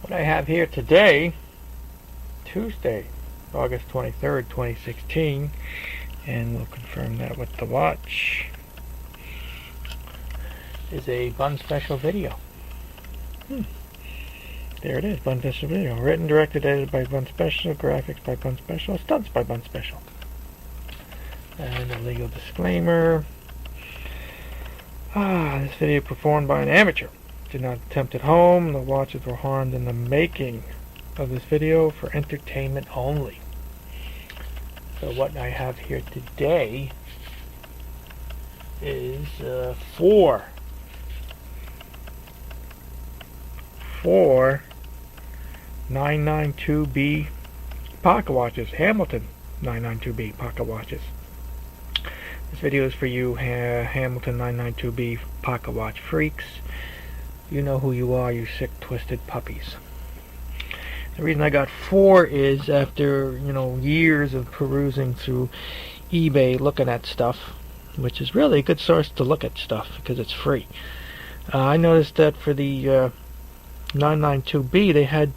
What I have here today, Tuesday, August 23rd, 2016, and we'll confirm that with the watch, is a Bun Special video. There it is, Bun Special video. Written, directed, edited by Bun Special, graphics by Bun Special, stunts by Bun Special. And a legal disclaimer. This video performed by an amateur. Did not attempt at home. The watches were harmed in the making of this video for entertainment only. So what I have here today is four 992B pocket watches, Hamilton 992B pocket watches. This video is for you Hamilton 992B pocket watch freaks. You know who you are, you sick, twisted puppies. The reason I got four is after, years of perusing through eBay looking at stuff, which is really a good source to look at stuff because it's free. I noticed that for the 992B they had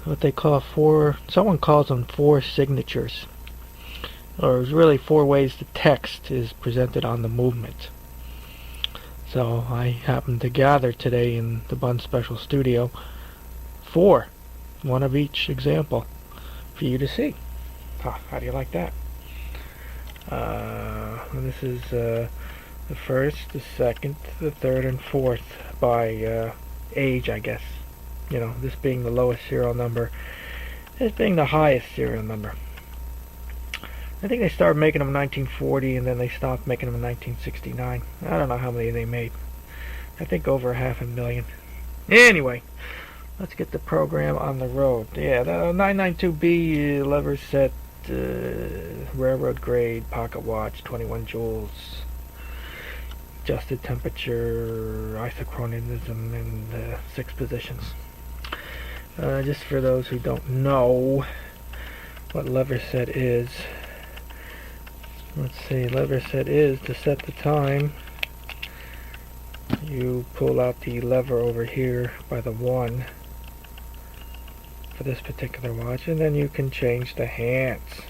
what they call someone calls them four signatures. Or it was really four ways the text is presented on the movement. So I happened to gather today in the Bun Special studio four, one of each example, for you to see. How do you like that? This is the first, the second, the third, and fourth by age, I guess. This being the lowest serial number, this being the highest serial number. I think they started making them in 1940 and then they stopped making them in 1969. I don't know how many they made. I think over 500,000. Anyway, let's get the program on the road. Yeah, the 992B lever set, railroad grade pocket watch, 21 joules, adjusted temperature, isochronism, and 6 positions. Just for those who don't know what lever set is. Let's see, lever set is to set the time. You pull out the lever over here by the 1 for this particular watch, and then you can change the hands.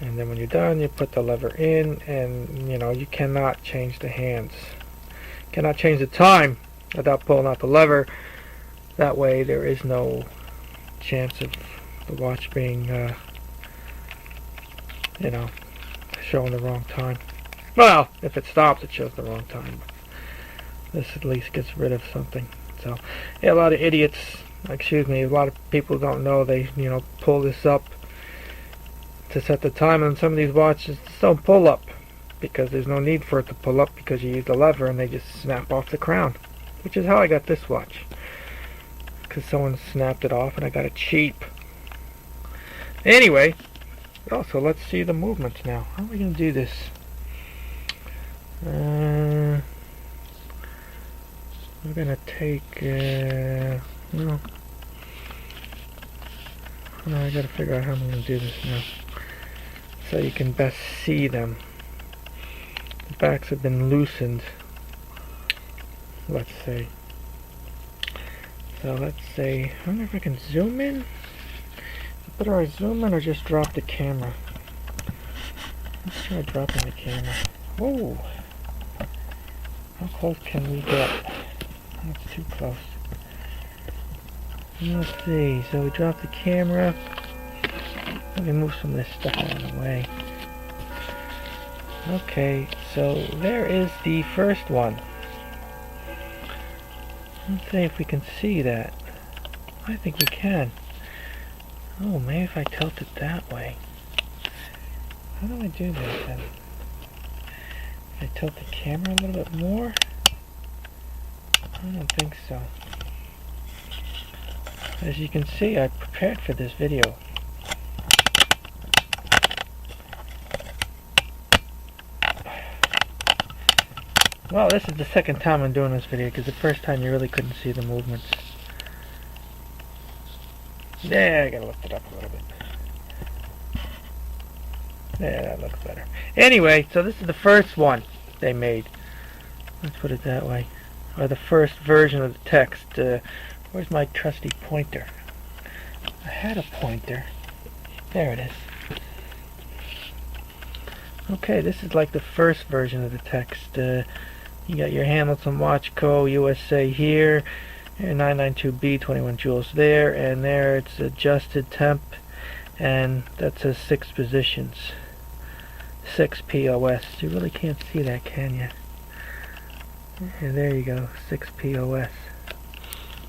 And then when you're done, you put the lever in, and you cannot change the hands. You cannot change the time without pulling out the lever. That way there is no chance of the watch being showing the wrong time. Well, if it stops, it shows the wrong time. This at least gets rid of something. So, yeah, a lot of idiots, a lot of people don't know, they, pull this up to set the time, and some of these watches don't pull up because there's no need for it to pull up because you use the lever and they just snap off the crown, which is how I got this watch. Because someone snapped it off and I got it cheap. Anyway, so let's see the movements now. How are we going to do this? We're going to take, I got to figure out how I'm going to do this now, so you can best see them. The backs have been loosened, let's say. So let's say, I wonder if I can zoom in. Better I zoom in or just drop the camera? Let's try dropping the camera. Whoa! How close can we get? That's too close. Let's see. So we drop the camera. Let me move some of this stuff out of the way. Okay, so there is the first one. Let's see if we can see that. I think we can. Oh, maybe if I tilt it that way. How do I do that then? If I tilt the camera a little bit more? I don't think so. As you can see, I prepared for this video. Well, this is the second time I'm doing this video because the first time you really couldn't see the movements. Yeah, I gotta lift it up a little bit. Yeah, that looks better. Anyway, so this is the first one they made. Let's put it that way. Or the first version of the text Where's my trusty pointer? I had a pointer. There it is. Okay, this is like the first version of the text. You got your Hamilton Watch Co. USA here, and 992B, 21 joules there, and there it's adjusted temp, and that says 6 positions. 6 POS. You really can't see that, can you? And there you go, 6 POS.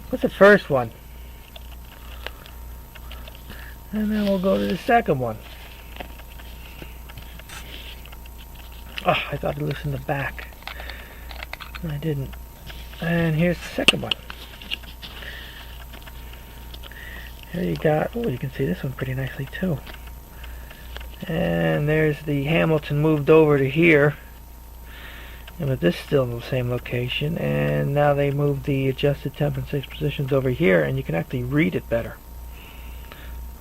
What's the first one? And then we'll go to the second one. Oh, I thought I loosened the back. I didn't. And here's the second one. Here you got, oh, you can see this one pretty nicely too. And there's the Hamilton moved over to here. But this is still in the same location, and now they moved the adjusted temp and 6 positions over here, and you can actually read it better.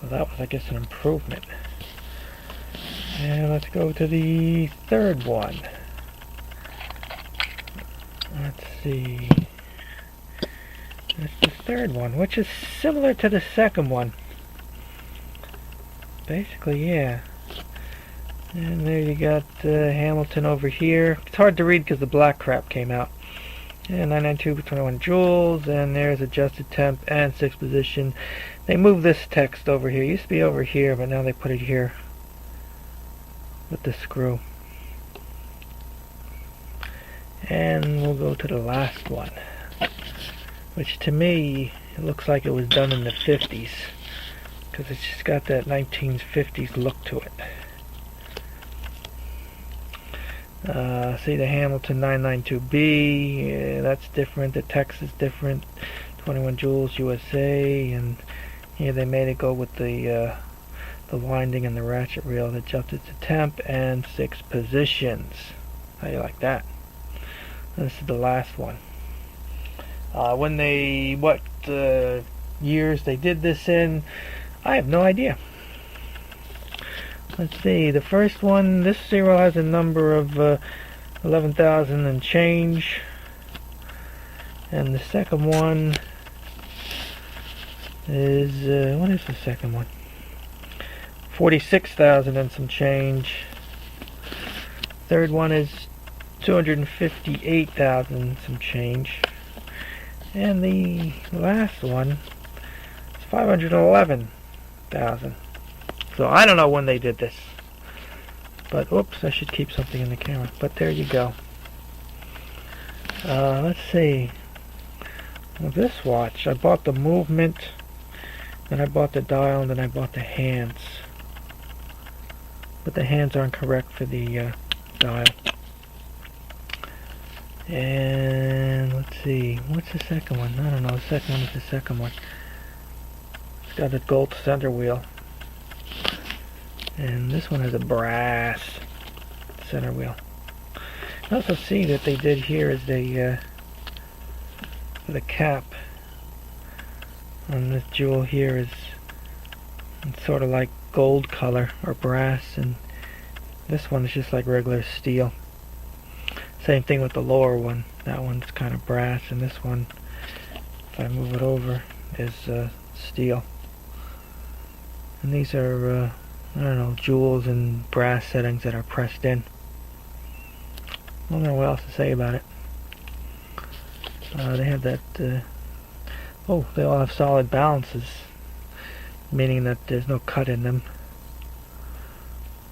So that was, I guess, an improvement. And let's go to the third one. Let's see. That's the third one, which is similar to the second one. Basically, yeah. And there you got Hamilton over here. It's hard to read because the black crap came out. And 992 21 joules, and there's adjusted temp and 6 position. They moved this text over here. It used to be over here, but now they put it here with the screw. And we'll go to the last one, which to me it looks like it was done in the 50s, because it's just got that 1950s look to it. See the Hamilton 992B, yeah, that's different. The text is different. 21 joules USA, and here they made it go with the winding and the ratchet reel that jumped it to temp and 6 positions. How do you like that? This is the last one. When they, what years they did this in, I have no idea. Let's see, the first one, this serial has a number of 11,000 and change. And the second one is, what is the second one? 46,000 and some change. Third one is 258,000 and some change. And the last one is 511,000. So I don't know when they did this, but oops, I should keep something in the camera. But there you go. Let's see. Well, this watch, I bought the movement, then I bought the dial, and then I bought the hands. But the hands aren't correct for the dial. And let's see, what's the second one? I don't know. The second one is the second one. It's got a gold center wheel. And this one has a brass center wheel. I also see that they did here is the cap on this jewel here is sort of like gold color or brass, and this one is just like regular steel. Same thing with the lower one. That one's kind of brass, and this one, if I move it over, is steel. And these are I don't know, jewels and brass settings that are pressed in. I don't know what else to say about it. They have that, oh, they all have solid balances, meaning that there's no cut in them,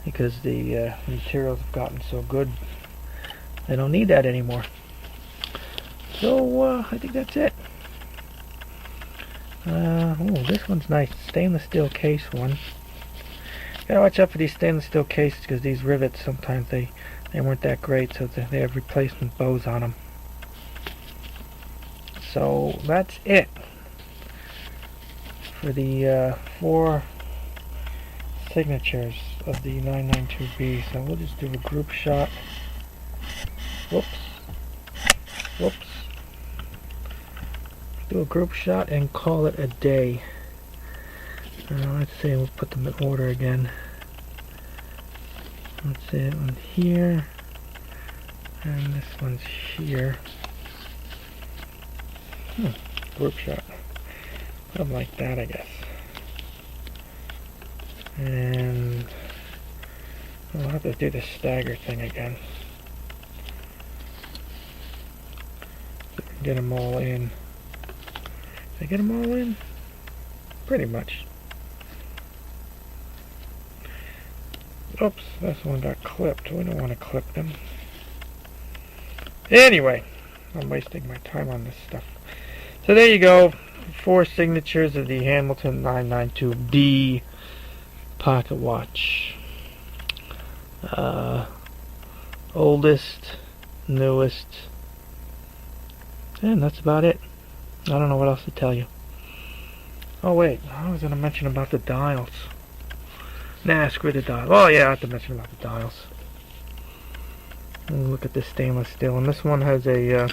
because the materials have gotten so good, they don't need that anymore. So, I think that's it. Oh, this one's nice, stainless steel case one. Gotta watch out for these stainless steel cases, because these rivets sometimes they weren't that great, so they have replacement bows on them. So that's it for the 4 signatures of the 992B. So we'll just do a group shot. Whoops. Do a group shot and call it a day. Let's see, we'll put them in order again. Let's see, that one's here, and this one's here. Group shot. Something like that, I guess. And we'll have to do the stagger thing again. Get them all in. Did I get them all in? Pretty much. Oops, this one got clipped. We don't want to clip them. Anyway, I'm wasting my time on this stuff. So there you go. 4 signatures of the Hamilton 992B pocket watch. Oldest, newest, and that's about it. I don't know what else to tell you. Oh wait, I was going to mention about the dials. Nah, screw the dials. Oh yeah, I have to mention about the dials. Look at this stainless steel, and this one has a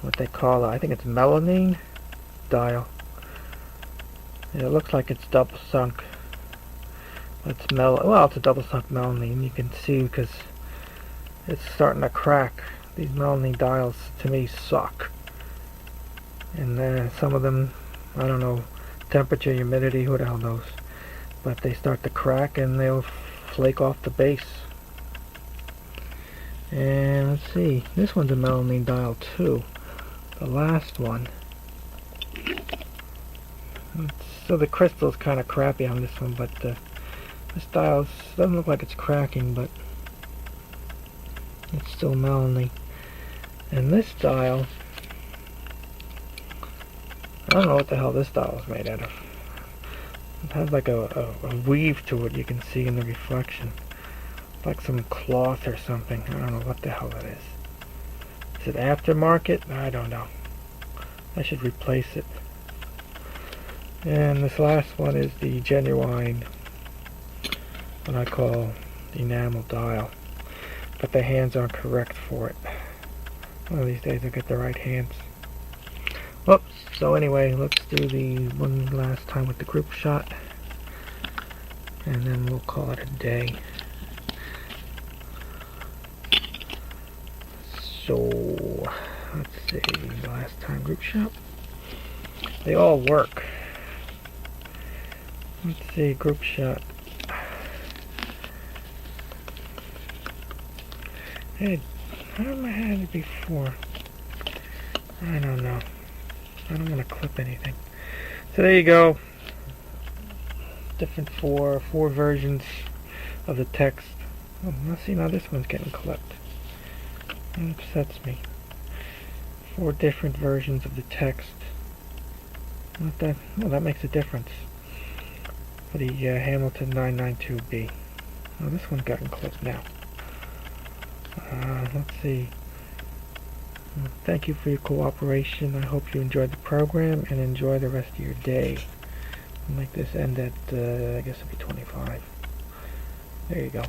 what they call it, I think it's melamine dial. It looks like it's double sunk. It's a double sunk melamine. You can see because it's starting to crack. These melamine dials to me suck. And some of them, I don't know, temperature, humidity, who the hell knows. But they start to crack and they'll flake off the base. And let's see, this one's a melamine dial too. The last one. So the crystal's kind of crappy on this one, but this dial doesn't look like it's cracking, but it's still melamine. And this dial, I don't know what the hell this dial is made out of. It has like a weave to it, you can see in the reflection. Like some cloth or something. I don't know what the hell it is. Is it aftermarket? I don't know. I should replace it. And this last one is the genuine, what I call the enamel dial. But the hands aren't correct for it. One of these days I'll get the right hands. Whoops. So anyway, let's do the one last time with the group shot. And then we'll call it a day. So, let's see, last time group shot. They all work. Let's see, group shot. Hey, how have I had it before? I don't know. I don't want to clip anything. So there you go. Different four versions of the text. Oh, let's see, now this one's getting clipped. That upsets me. 4 different versions of the text. Well, that makes a difference. For the Hamilton 992B. Oh, this one's gotten clipped now. Let's see. Thank you for your cooperation. I hope you enjoyed the program and enjoy the rest of your day. I'll make this end at, I guess it'll be 25. There you go.